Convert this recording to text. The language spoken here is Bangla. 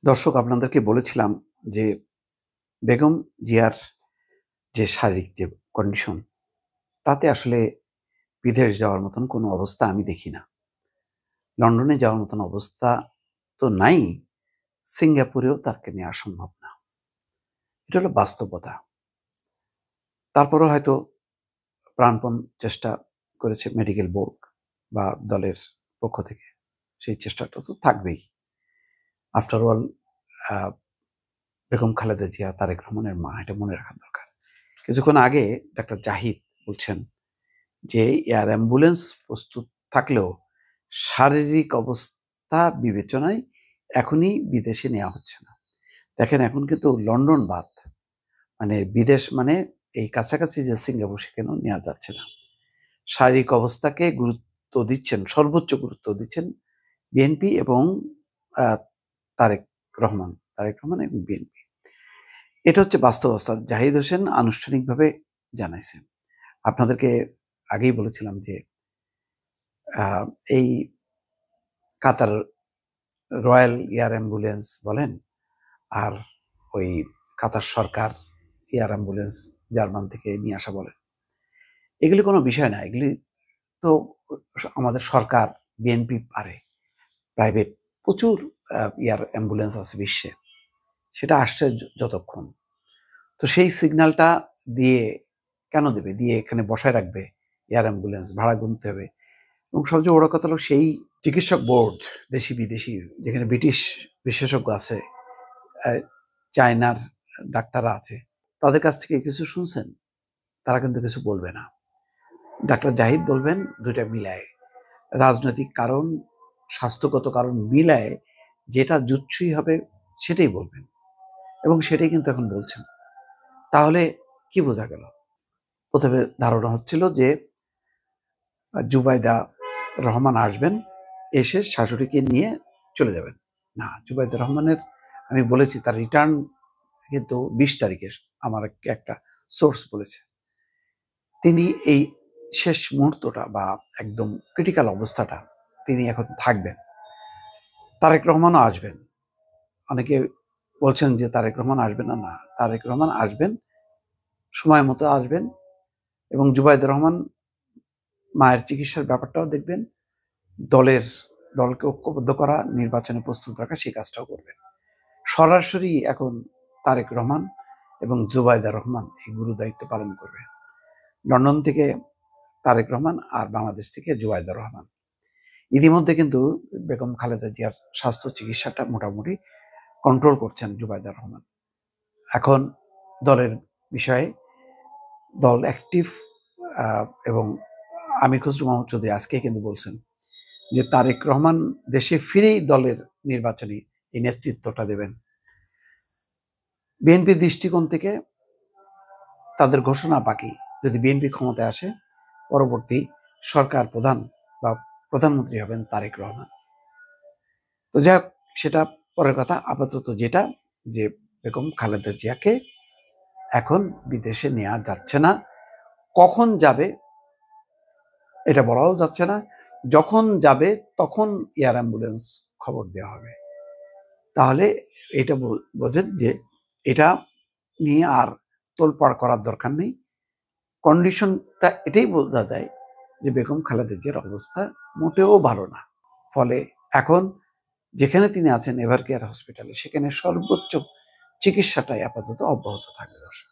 দর্শক আপনাদেরকে বলেছিলাম যে বেগম জিয়ার যে শারীরিক যে কন্ডিশন তাতে আসলে বিদেশ যাওয়ার মতন কোনো অবস্থা আমি দেখি না। লন্ডনে যাওয়ার মতন অবস্থা তো নাই, সিঙ্গাপুরেও তাকে নেওয়া সম্ভব না। এটা হলো বাস্তবতা। তারপরেও হয়তো প্রাণপণ চেষ্টা করেছে মেডিকেল বোর্ড বা দলের পক্ষ থেকে। সেই চেষ্টাটা তো থাকবেই। আফটার অল বেগম খালেদা জিয়া তারেক রহমানের মা, এটা মনে রাখা দরকার। কিছুক্ষণ আগে ডাক্তার জাহিদ বলছেন যে এয়ার অ্যাম্বুলেন্স প্রস্তুত থাকলেও শারীরিক অবস্থা বিবেচনায় এখনই বিদেশে নেওয়া হচ্ছে না। দেখেন এখন কিন্তু লন্ডন বাদ, মানে বিদেশ মানে এই কাছাকাছি যে সিঙ্গাপুর, সেখানেও নেওয়া যাচ্ছে না। শারীরিক অবস্থাকে গুরুত্ব দিচ্ছেন, সর্বোচ্চ গুরুত্ব দিচ্ছেন বিএনপি এবং আহ, তারেক তারেক রহমান এবং বিএনপি। এটা হচ্ছে বাস্তব অবস্থা। জাহিদ হোসেন আনুষ্ঠানিকভাবে জানাইছেন। আপনাদেরকে আগেই বলেছিলাম যে এই কাতার রয়্যাল এয়ার অ্যাম্বুলেন্স বলেন, আর ওই কাতার সরকার এয়ার অ্যাম্বুলেন্স জার্মান থেকে নিয়ে আসা বলেন, এগুলি কোনো বিষয় না। এগুলি তো আমাদের সরকার, বিএনপি পারে। প্রাইভেট প্রচুর এয়ার অ্যাম্বুলেন্স আছে বিশ্বে, সেটা আসছে যতক্ষণ। তো সেই সিগন্যালটা দিয়ে কেন দেবে, দিয়ে এখানে বসায় রাখবে এয়ার অ্যাম্বুলেন্স, ভাড়া গুনতে হবে। এবং সবচেয়ে বড় কথা হলো সেই চিকিৎসক বোর্ড, দেশি বিদেশি, যেখানে ব্রিটিশ বিশেষজ্ঞ আছে, চায়নার ডাক্তাররা আছে, তাদের কাছ থেকে কিছু শুনছেন? তারা কিন্তু কিছু বলবে না। ডাক্তার জাহিদ বলবেন দুইটা মিলায়, রাজনৈতিক কারণ, স্বাস্থ্যগত কারণ মিলায় যেটা জুৎসই হবে সেটাই বলবেন, এবং সেটাই কিন্তু এখন বলছেন। তাহলে কি বোঝা গেল? প্রথমে ধারণা হচ্ছিল যে জুবাইদা রহমান আসবেন, এসে শাশুড়িকে নিয়ে চলে যাবেন। না, জুবাইদা রহমানের, আমি বলেছি তার রিটার্ন কিন্তু 20 তারিখে আমার একটা সোর্স বলেছে। তিনি এই শেষ মুহূর্তটা বা একদম ক্রিটিক্যাল অবস্থাটা তিনি এখন থাকবেন। তারেক রহমানও আসবেন। অনেকে বলছেন যে তারেক রহমান আসবেন না। না, তারেক রহমান আসবেন, সময় মতো আসবেন, এবং জুবাইদুর রহমান মায়ের চিকিৎসার ব্যাপারটাও দেখবেন, দলকে ঐক্যবদ্ধ করা, নির্বাচনে প্রস্তুত রাখা, সেই কাজটাও করবেন। সরাসরি এখন তারেক রহমান এবং জুবাইদা রহমান এই গুরু দায়িত্ব পালন করবে। লন্ডন থেকে তারেক রহমান, আর বাংলাদেশ থেকে জুবাইদা রহমান। ইতিমধ্যে কিন্তু বেগম খালেদা জিয়ার স্বাস্থ্য চিকিৎসাটা মোটামুটি কন্ট্রোল করছেন জুবাইদা রহমান। এখন দলের বিষয়ে দল অ্যাক্টিভ, এবং আমির খসরু মাহমুদ চৌধুরী আজকে কিন্তু বলছেন যে তারেক রহমান দেশে ফিরেই দলের নির্বাচনী এই নেতৃত্বটা দেবেন। বিএনপির দৃষ্টিকোণ থেকে তাদের ঘোষণা বাকি, যদি বিএনপি ক্ষমতায় আসে, পরবর্তী সরকার প্রধান বা প্রধানমন্ত্রী হবেন তারেক রহমান। তো যাই হোক, সেটা পরের কথা। আপাতত যেটা, যে বেগম খালেদা জিয়াকে এখন বিদেশে নেওয়া যাচ্ছে না। কখন যাবে এটা বলাও যাচ্ছে না। যখন যাবে তখন এয়ার অ্যাম্বুলেন্স খবর দেওয়া হবে। তাহলে এটা বোঝেন যে এটা নিয়ে আর তোলপাড় করার দরকার নেই। কন্ডিশনটা এটাই বোঝা যায় যে বেগম খালেদা জিয়ার অবস্থা মোটেও ভালো না। ফলে এখন যেখানে তিনি আছেন এভার কেয়ার হসপিটালে, সেখানে সর্বোচ্চ চিকিৎসাটাই আপাতত অব্যাহত থাকবে। দর্শক।